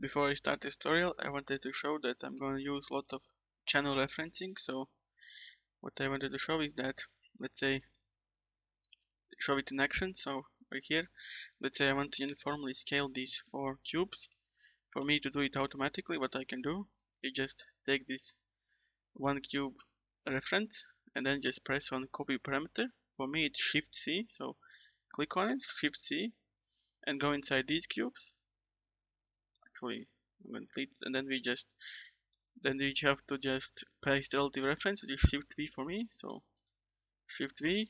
Before I start this tutorial, I wanted to show that I'm going to use a lot of channel referencing. So what I wanted to show is that, let's say, show it in action. So right here, let's say I want to uniformly scale these 4 cubes. For me to do it automatically, what I can do is just take this 1 cube reference and then just press on copy parameter. For me it's Shift C, so click on it, Shift C, and go inside these cubes. Actually, I'm going to delete, and then we have to just paste the relative reference, which is Shift V for me. So Shift V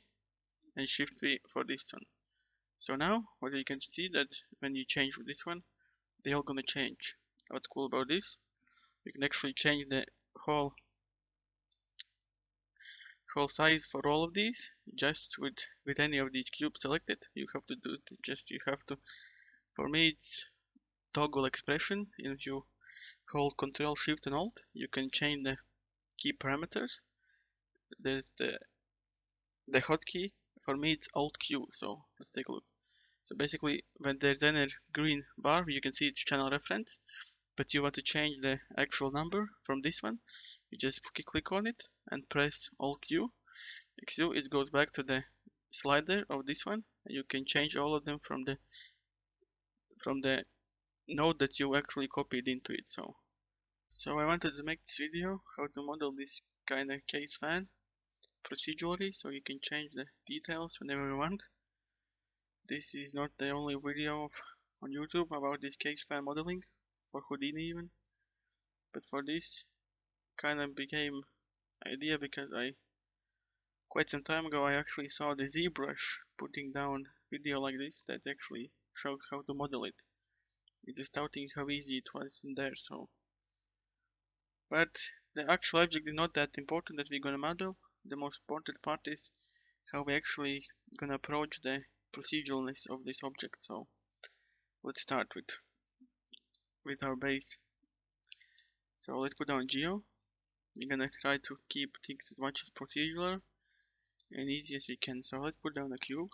and Shift V for this one. So now what you can see that when you change this one, they're all gonna change. What's cool about this? You can actually change the whole size for all of these just with any of these cubes selected. You have to do it. For me it's toggle expression. If you hold Control Shift and Alt, you can change the key parameters. The hotkey for me it's Alt Q. So let's take a look. So basically, when there's any green bar, you can see it's channel reference, but you want to change the actual number from this one. You just click on it and press Alt Q. Q, it goes back to the slider of this one, and you can change all of them from the node that you actually copied into it. So I wanted to make this video how to model this kind of case fan procedurally, so you can change the details whenever you want. This is not the only video on YouTube about this case fan modeling, for Houdini even, but for this kind of became idea because quite some time ago I actually saw the ZBrush putting down video like this that actually showed how to model it. It's just touting how easy it was in there. But the actual object is not that important that we're gonna model. The most important part is how we actually gonna approach the proceduralness of this object. So let's start with our base. So let's put down geo. We're gonna try to keep things as much as procedural and easy as we can. So let's put down a cube.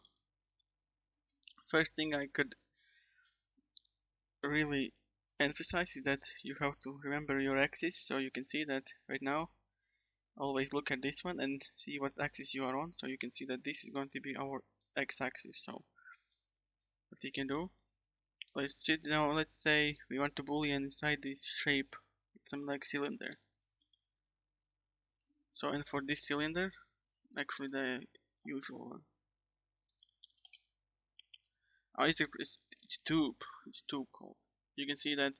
First thing I could really emphasize is that you have to remember your axis. So you can see that right now, always look at this one and see what axis you are on. So you can see that this is going to be our x-axis. So what you can do, let's say we want to boolean inside this shape, something like cylinder. So and for this cylinder, actually the usual one. Oh, it's tube. It's tube called. You can see that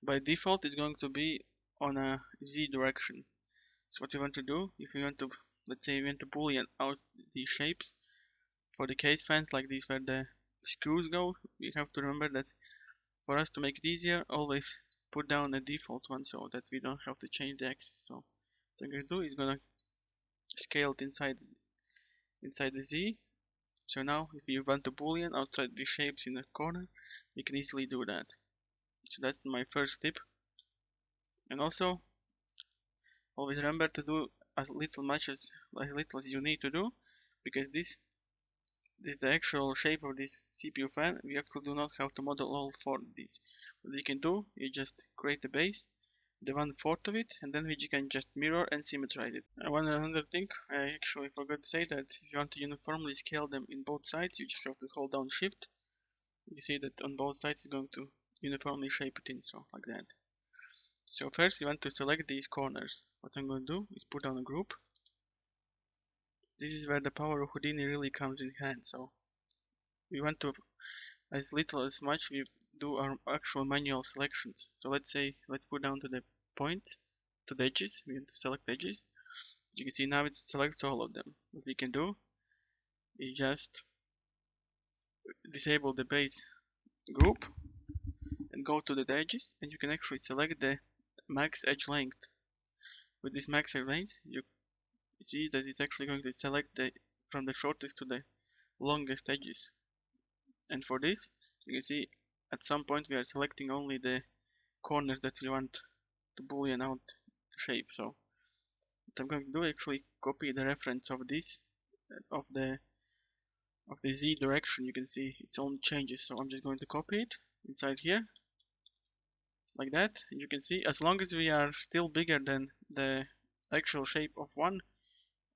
by default it's going to be on a z direction. So what you want to do, if you want to, let's say you want to boolean out these shapes for the case fans like this where the screws go, we have to remember that for us to make it easier, always put down a default one so that we don't have to change the axis. So what I'm going to do is going to scale it inside the z. So now if you want to boolean outside the shapes in the corner, you can easily do that. So that's my first tip. And also always remember to do as little as you need to do, because this is the actual shape of this CPU fan. We actually do not have to model all 4 of these. What we can do is just create a base, the 1/4 of it, and then we can just mirror and symmetrize it. Another thing, I actually forgot to say that if you want to uniformly scale them in both sides, you just have to hold down Shift. You see that on both sides it's going to uniformly shape it in, so like that. So first you want to select these corners. What I'm going to do is put down a group. This is where the power of Houdini really comes in hand. So we want to, as little as much, we do our actual manual selections. So let's put down to the point, to the edges. We want to select edges. You can see now it selects all of them. What we can do is just disable the base group and go to the edges, and you can actually select the max edge length. With this max edge length, you see that it's actually going to select from the shortest to the longest edges. And for this, you can see at some point we are selecting only the corner that we want to boolean out the shape. So what I'm going to do is actually copy the reference of this of the z direction. You can see its own changes. So I'm just going to copy it inside here like that. And you can see, as long as we are still bigger than the actual shape of one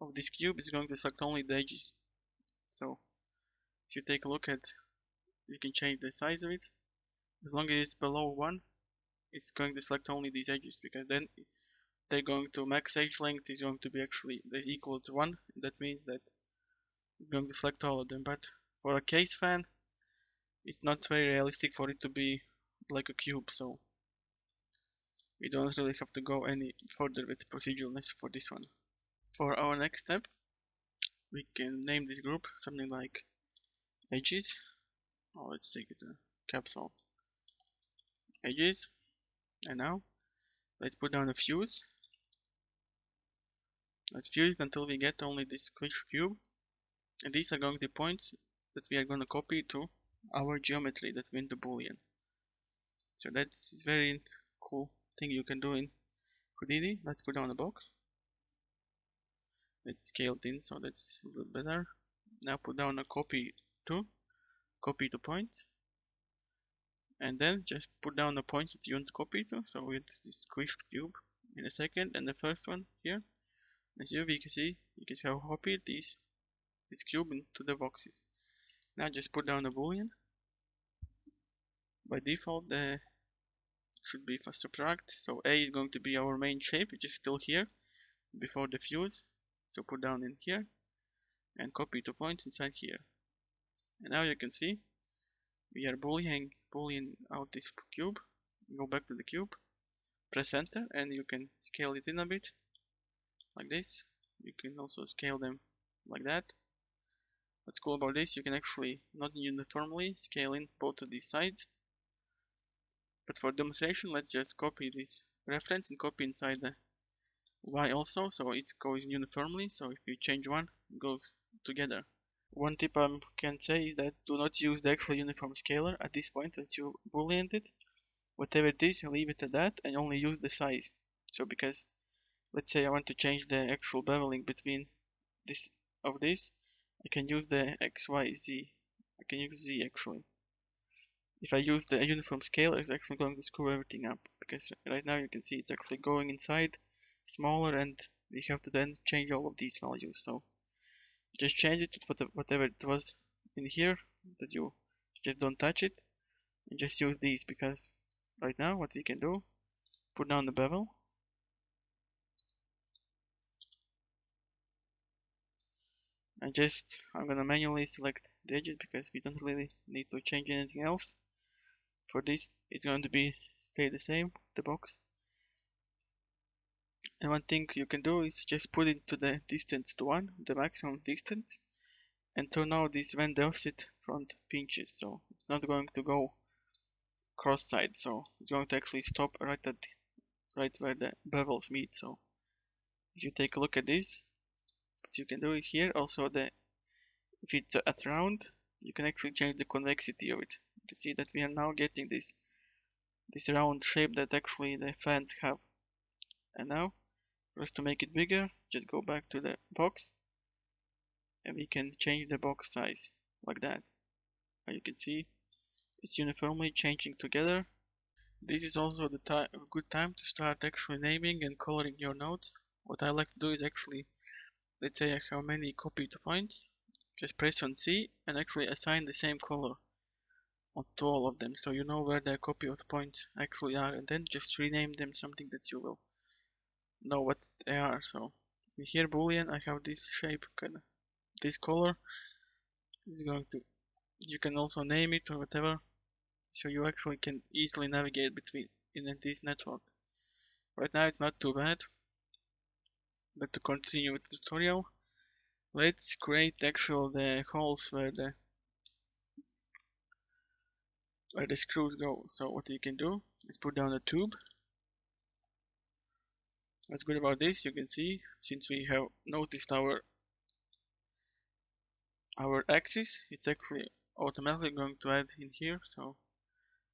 of this cube, it's going to select only the edges. So if you take a look at, you can change the size of it. As long as it's below 1, it's going to select only these edges, because then they're going to max edge length is going to be actually equal to 1. That means that it's going to select all of them. But for a case fan, it's not very realistic for it to be like a cube, so we don't really have to go any further with proceduralness for this one. For our next step, we can name this group something like edges. Oh, let's take it a capsule edges. And now let's put down a fuse. Let's fuse it until we get only this squish cube, and these are going to be points that we are going to copy to our geometry that we in the Boolean. So that's very cool thing you can do in Houdini. Let's put down a box. Let's scale it in so that's a little better. Now put down a copy to point, and then just put down the points that you want to copy to. So with this squished cube in a second, and the first one here, as you can see, how copied this cube into the boxes. Now just put down a Boolean. By default, the should be for subtract. So A is going to be our main shape, which is still here before the fuse. So put down in here and copy 2 points inside here. And now you can see we are Boolean out this cube. Go back to the cube, press enter, and you can scale it in a bit like this. You can also scale them like that. What's cool about this, you can actually not uniformly scale in both of these sides. But for demonstration, let's just copy this reference and copy inside the Y also, so it goes uniformly. So if you change one, it goes together. One tip I can say is that do not use the actual uniform scaler at this point that you booleaned it. Whatever it is, leave it at that and only use the size. So because let's say I want to change the actual beveling between this I can use the X, Y, Z. I can use Z actually. If I use the uniform scaler, it's actually going to screw everything up, because right now you can see it's actually going inside smaller, and we have to then change all of these values. So just change it to whatever it was in here, that you just don't touch it, and just use these, because right now what we can do, put down the bevel, and I'm gonna manually select the edges because we don't really need to change anything else. For this, it's going to be stay the same, the box. And one thing you can do is just put it to the distance to 1, the maximum distance, and turn out this when the offset front pinches, so it's not going to go cross-side, so it's going to actually stop right where the bevels meet. So if you take a look at this, what you can do is here also if it's at round, you can actually change the convexity of it. You can see that we are now getting this round shape that actually the fans have. And now, for us to make it bigger, just go back to the box, and we can change the box size like that. And you can see it's uniformly changing together. This is also a good time to start actually naming and coloring your nodes. What I like to do is actually, let's say I have many copied points, just press on C and actually assign the same color to all of them, so you know where the copy of the points actually are, and then just rename them something that you will know what they are. So here Boolean, I have this shape, this color is going to, you can also name it or whatever, so you actually can easily navigate between in this network. Right now it's not too bad, but to continue with the tutorial, let's create the holes where the screws go. So what you can do is put down a tube. What's good about this, you can see, since we have noticed our axis, it's actually automatically going to add in here. So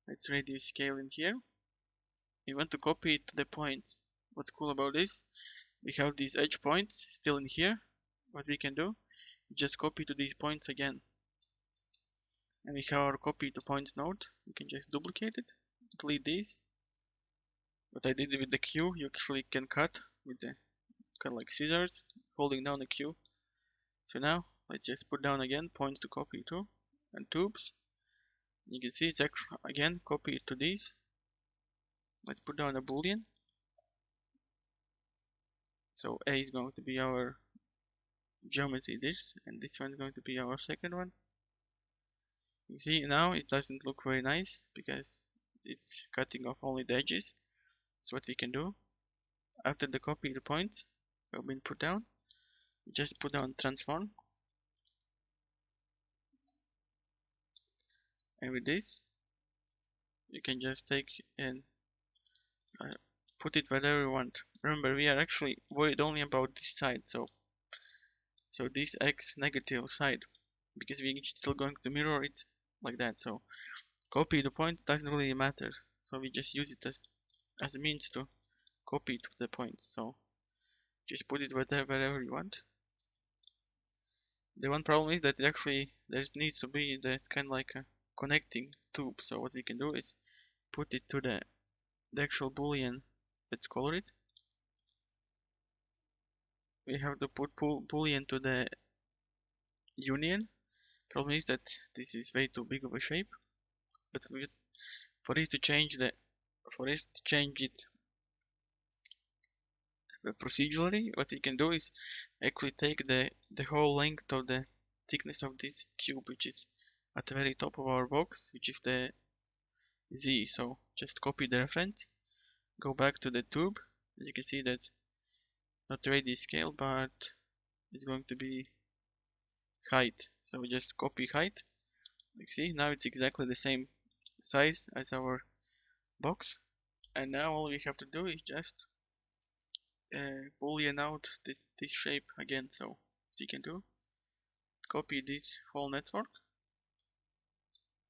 let's radius scale in here. You want to copy it to the points. What's cool about this, we have these edge points still in here. What we can do, just copy to these points again. And we have our copy to points node. We can just duplicate it, delete these, what I did with the Q, you actually can cut with the kind of like scissors, holding down the Q. So now let's just put down again points to copy to, and tubes. You can see it's actually again copy it to these. Let's put down a Boolean. So A is going to be our geometry this, and this one is going to be our second one. You see now it doesn't look very nice because it's cutting off only the edges. So what we can do, after the copy the points have been put down, we just put down transform, and with this you can just take and put it wherever you want. Remember, we are actually worried only about this side, so this x negative side, because we're still going to mirror it like that. So copy the point doesn't really matter, so we just use it as a means to copy to the point. So just put it wherever you want. The one problem is that actually there needs to be that kind of like a connecting tube. So what we can do is put it to the actual Boolean. Let's color it. We have to put Boolean to the union. Problem is that this is way too big of a shape, but for us to change it procedurally, what we can do is actually take the whole length of the thickness of this cube, which is at the very top of our box, which is the Z. So just copy the reference, go back to the tube, and you can see that not radius scale, but it's going to be height. So we just copy height. You see now it's exactly the same size as our box, and now all we have to do is just Boolean out this shape again. So what you can do, copy this whole network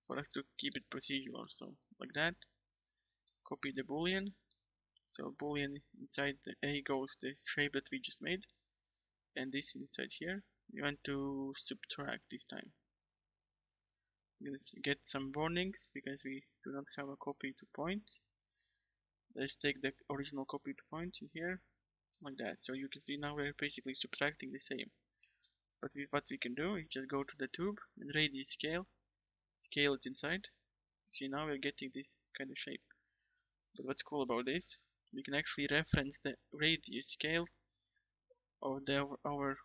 for us to keep it procedural. So like that, copy the Boolean. So Boolean inside the A goes the shape that we just made, and this inside here we want to subtract this time. Let's get some warnings because we do not have a copy to points. Let's take the original copy to points in here like that. So you can see now we're basically subtracting the same. But what we can do is just go to the tube and radius scale it inside. See now we're getting this kind of shape. But what's cool about this, we can actually reference the radius scale of our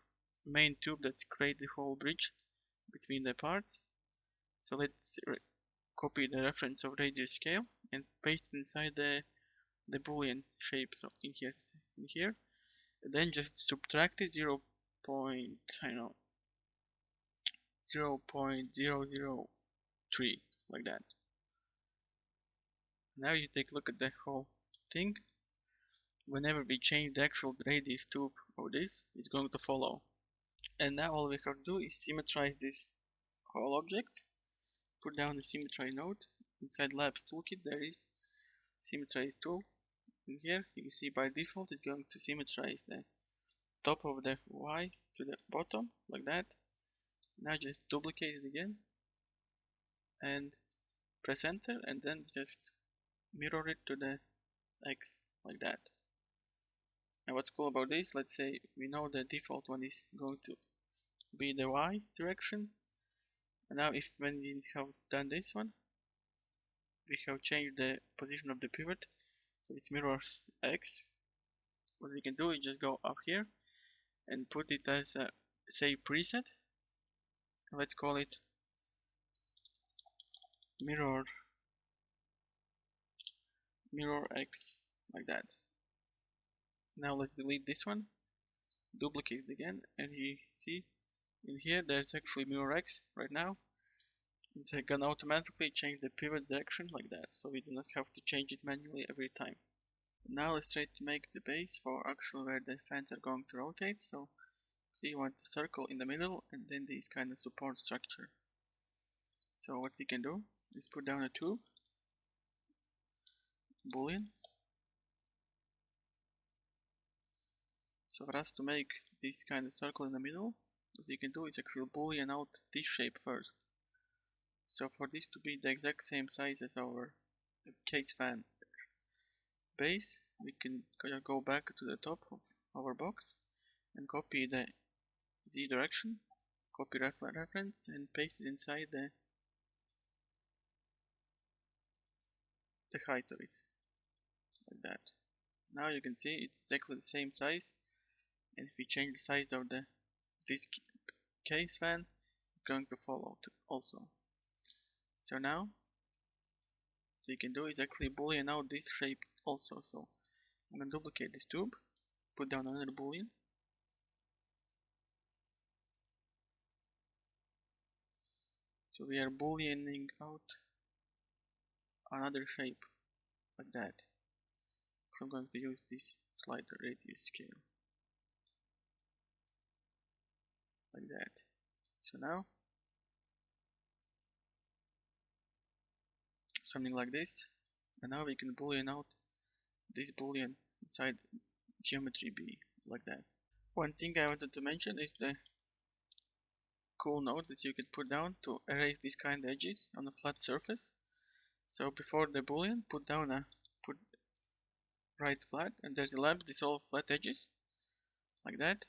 main tube that creates the whole bridge between the parts. So let's copy the reference of radius scale and paste it inside the Boolean shape. So in here, and then just subtract it 0. I know 0.003 like that. Now you take a look at the whole thing. Whenever we change the actual radius tube of this, it's going to follow. And now all we have to do is symmetrize this whole object. Put down the symmetry node. Inside Labs toolkit there is symmetrize tool. In here you can see by default it's going to symmetrize the top of the Y to the bottom like that. Now just duplicate it again and press enter, and then just mirror it to the X like that. And what's cool about this, let's say we know the default one is going to be the Y direction, and now if when we have done this one, we have changed the position of the pivot so it mirrors X. What we can do is just go up here and put it as a say preset. Let's call it mirror X like that. Now let's delete this one, duplicate it again, and you see in here there's actually mirror X right now. It's gonna automatically change the pivot direction like that, so we do not have to change it manually every time. Now let's try to make the base for actually where the fans are going to rotate. So see, you want the circle in the middle and then this kind of support structure. So what we can do is put down a tube, Boolean. So for us to make this kind of circle in the middle, what we can do is actually Boolean out this shape first. So for this to be the exact same size as our case fan base, we can go back to the top of our box and copy the z direction, copy reference and paste it inside the height of it, like that. Now you can see it's exactly the same size, and if we change the size of this case fan, it's going to follow also. So now what you can do is actually boolean out this shape also. So I'm going to duplicate this tube, put down another boolean, so we are booleaning out another shape like that. So I'm going to use this slider radius scale like that. So now something like this, and now we can boolean out this boolean inside geometry B like that. One thing I wanted to mention is the cool node that you can put down to erase these kind of edges on a flat surface. So before the boolean, put right flat, and there's a lab dissolve flat edges like that.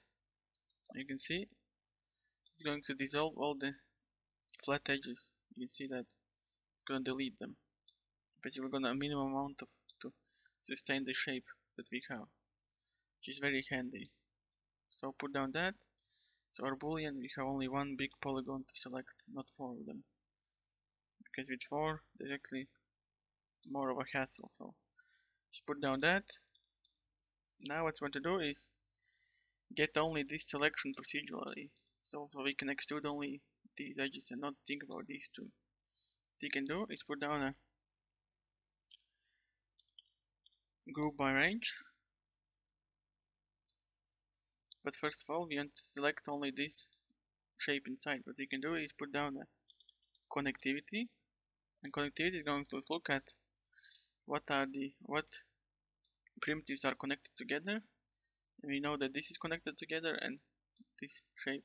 You can see it's going to dissolve all the flat edges. You can see that it's going to delete them. Basically, we're going to a minimum amount to sustain the shape that we have, which is very handy. So put down that. So our boolean, we have only one big polygon to select, not 4 of them, because with 4 there's actually more of a hassle. So just put down that. Now what we want to do is get only this selection procedurally, so we can extrude only these edges and not think about these two. What you can do is put down a group by range, but first of all we want to select only this shape inside. What you can do is put down a connectivity, and connectivity is going to look at what primitives are connected together, and we know that this is connected together and this shape.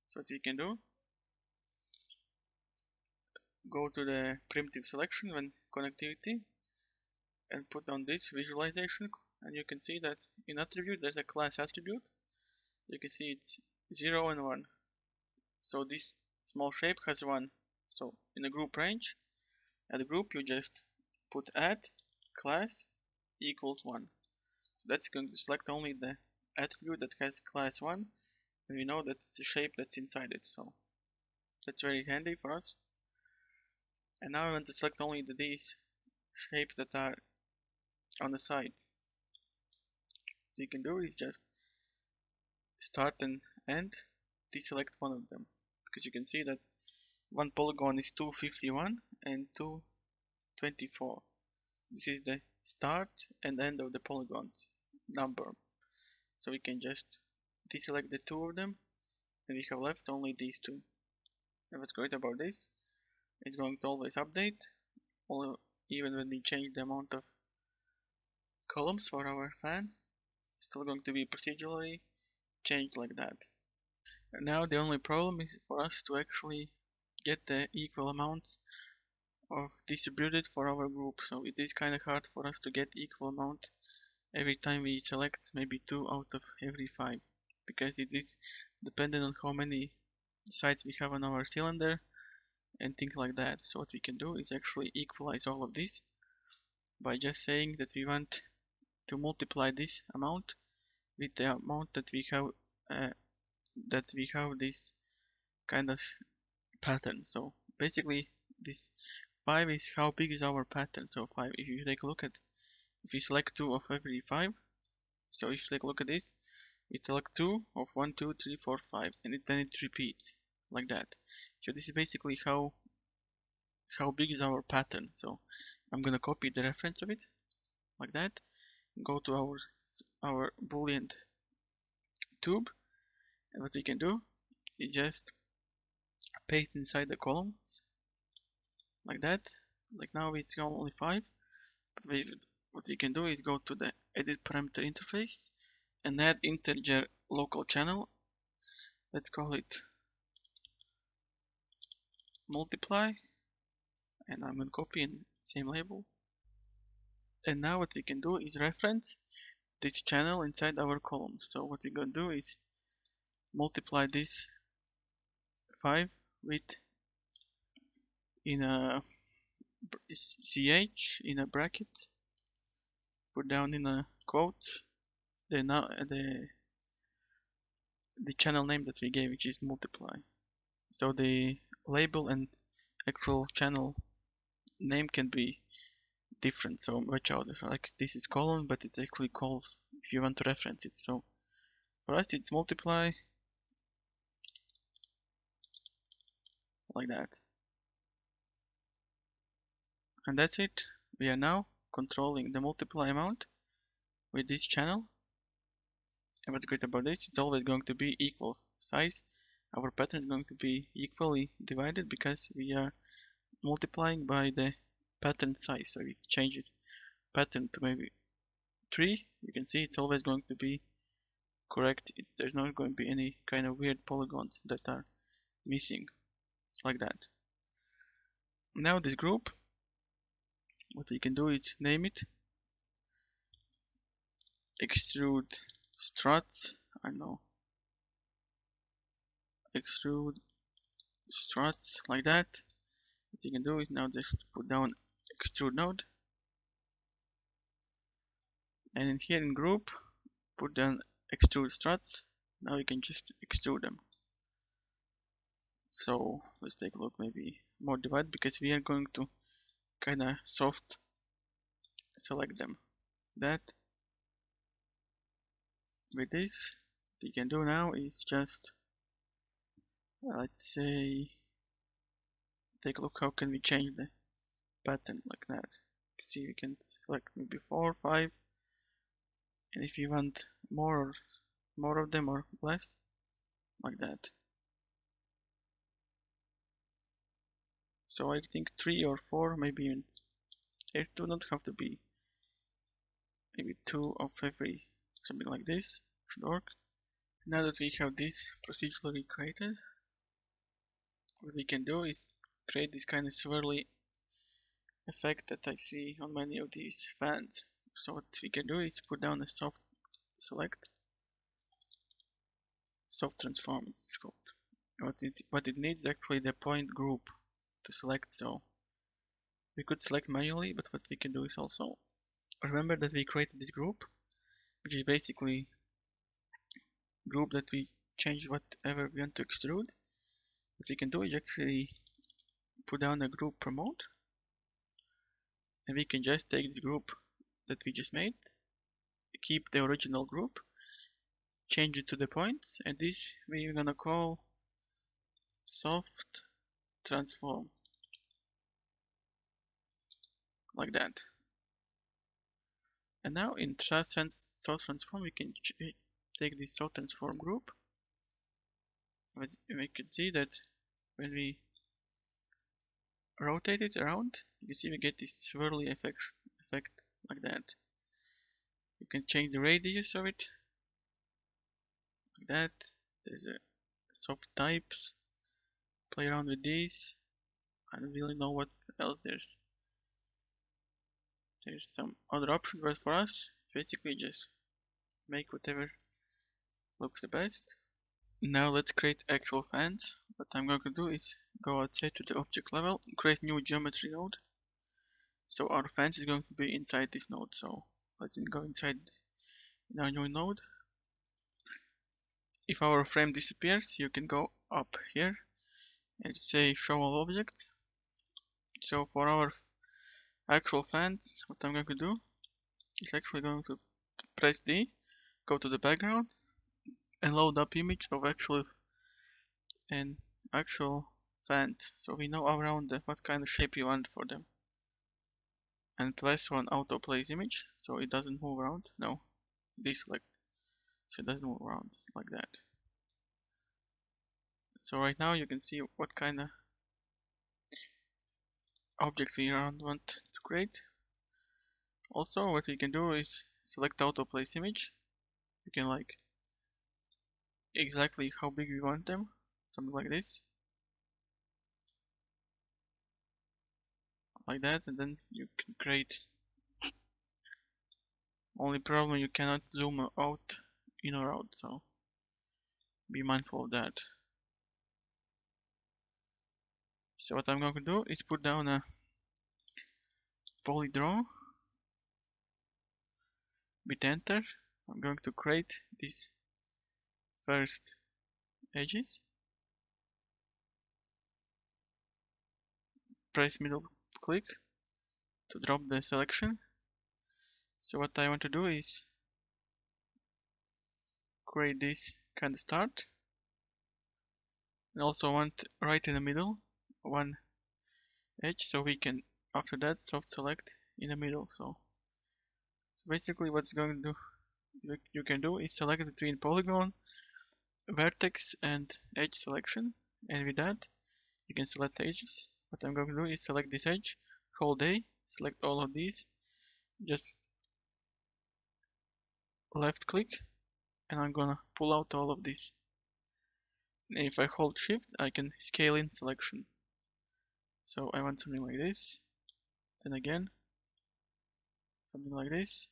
So what you can do, go to the primitive selection when connectivity and put on this visualization, and you can see that in attribute there's a class attribute. You can see it's 0 and 1, so this small shape has 1. So in the group range, at the group you just put add class equals 1. So that's going to select only the attribute that has class 1, and we know that's the shape that's inside it, so that's very handy for us. And now I want to select only these shapes that are on the sides. What you can do is just start and end, deselect one of them, because you can see that one polygon is 251 and 224. This is the start and end of the polygons number. So we can just deselect the two of them, and we have left only these two. And what's great about this, it's going to always update, even when we change the amount of columns for our fan, it's still going to be procedurally changed like that. And now the only problem is for us to actually get the equal amounts of distributed for our group. So it is kind of hard for us to get equal amount every time we select maybe 2 out of every 5, because it is dependent on how many sides we have on our cylinder and things like that. So what we can do is actually equalize all of this by just saying that we want to multiply this amount with the amount that we have this kind of pattern. So basically this 5 is how big is our pattern. So 5, if you take a look at, if you select 2 of every 5, so if you take a look at this, we select 2 of 1, 2, 3, 4, 5, and then it repeats like that. So this is basically how big is our pattern. So I'm gonna copy the reference of it like that, go to our boolean tube, and what we can do is just paste inside the columns like that. Like now it's only 5, but what we can do is go to the edit parameter interface and add integer local channel. Let's call it multiply, and I'm going to copy in same label. And now what we can do is reference this channel inside our column. So what we're gonna do is multiply this 5 with in a ch in a bracket, put down in a quote the channel name that we gave, which is multiply. So the label and actual channel name can be different, so watch out. Like this is colon, but it actually calls if you want to reference it. So for us it's multiply, like that. And that's it. We are now controlling the multiply amount with this channel. And what's great about this, it's always going to be equal size. Our pattern is going to be equally divided because we are multiplying by the pattern size. So we change it pattern to maybe 3. You can see it's always going to be correct. There's not going to be any kind of weird polygons that are missing, like that. Now this group, what we can do is name it extrude struts. I know, extrude struts, like that. What you can do is now just put down extrude node, and in here in group put down extrude struts. Now you can just extrude them. So let's take a look, maybe more divide, because we are going to kind of soft select them. That with this, what you can do now is just let's say take a look how can we change the pattern like that. See, we can select maybe 4, 5, and if you want more of them or less, like that. So I think 3 or 4, maybe even it do not have to be, maybe 2 of every, something like this should work. Now that we have this procedurally created, what we can do is create this kind of swirly effect that I see on many of these fans. So what we can do is put down a soft select, soft transform it's called. What it needs actually the point group to select, so we could select manually, but what we can do is also remember that we created this group, which is basically group that we change whatever we want to extrude. What we can do is actually put down a group promote, and we can just take this group that we just made, keep the original group, change it to the points, and this we're gonna call soft transform, like that. And now in soft transform we can take this soft transform group, and we can see that when we rotate it around, you can see we get this swirly effect like that. You can change the radius of it, like that. There's a soft types, play around with these. I don't really know what else there's some other options, but for us basically just make whatever looks the best. Now let's create actual fans. What I'm going to do is go outside to the object level, create new geometry node. So our fence is going to be inside this node, so let's go inside our new node. If our frame disappears, you can go up here and say show all objects. So for our actual fence, what I'm going to do is actually going to press D, go to the background, and load up image of actual fence. So we know around what kind of shape you want for them. And press on autoplace image, so it doesn't move around. No, deselect, so it doesn't move around like that. So right now you can see what kind of objects we want to create. Also, what we can do is select autoplace image. You can like exactly how big we want them, something like this, like that, and then you can create Only problem, you cannot zoom out in or out, so be mindful of that. So what I'm going to do is put down a poly draw, hit enter. I'm going to create these first edges, press middle click to drop the selection. So what I want to do is create this kind of start, and also want right in the middle one edge, so we can after that soft select in the middle. So basically what's going to do, you can do is select between polygon, vertex and edge selection, and with that you can select edges. What I'm going to do is select this edge, hold A, select all of these, just left click, and I'm gonna pull out all of this. And if I hold shift, I can scale in selection. So I want something like this, then again something like this,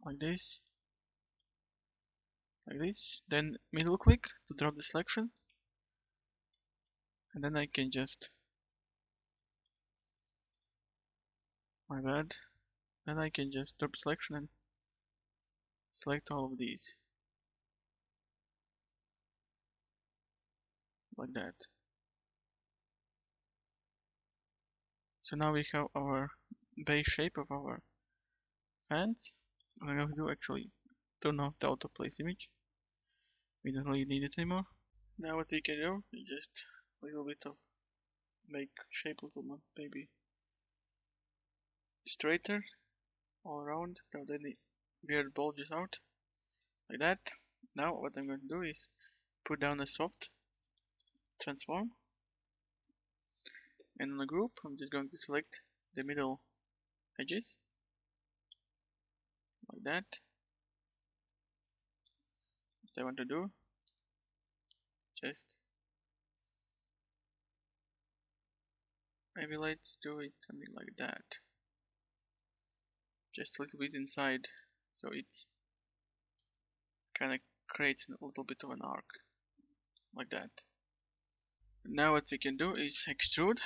like this, like this, then middle click to drop the selection, and then I can just, my bad, then I can just drop selection and select all of these, like that. So now we have our base shape of our fans. What I'm going to do, actually turn off the auto place image, we don't really need it anymore. Now what we can do is just a little bit of make shape a little more, maybe straighter all around without any weird bulges out, like that. Now what I'm going to do is put down a soft transform, and on the group I'm just going to select the middle edges, like that. What I want to do, just maybe let's do it something like that, just a little bit inside, so it's kind of creates a little bit of an arc, like that. Now what we can do is extrude.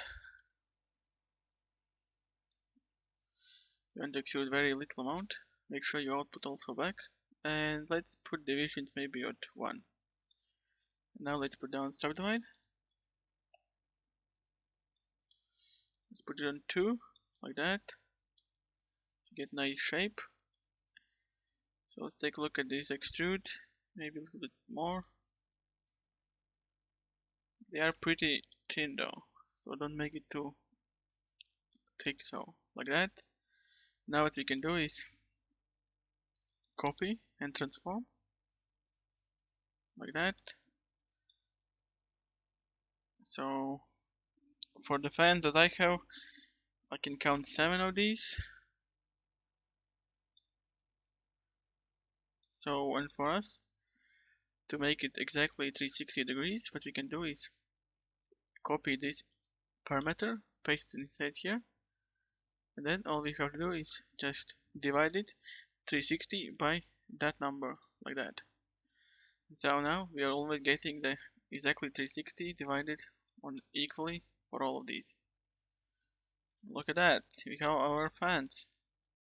You want to extrude very little amount, make sure your output also back, and let's put divisions maybe at 1. Now let's put down subdivide, let's put it on 2, like that, to get nice shape. So let's take a look at this extrude, maybe a little bit more. They are pretty thin though, so don't make it too thick, so like that. Now what we can do is copy and transform, like that. So for the fan that I have, I can count 7 of these. So, and for us to make it exactly 360 degrees, what we can do is copy this parameter, paste it inside here, and then all we have to do is just divide it 360 by that number, like that. So now we are always getting the exactly 360 divided on equally for all of these. Look at that, we have our fans.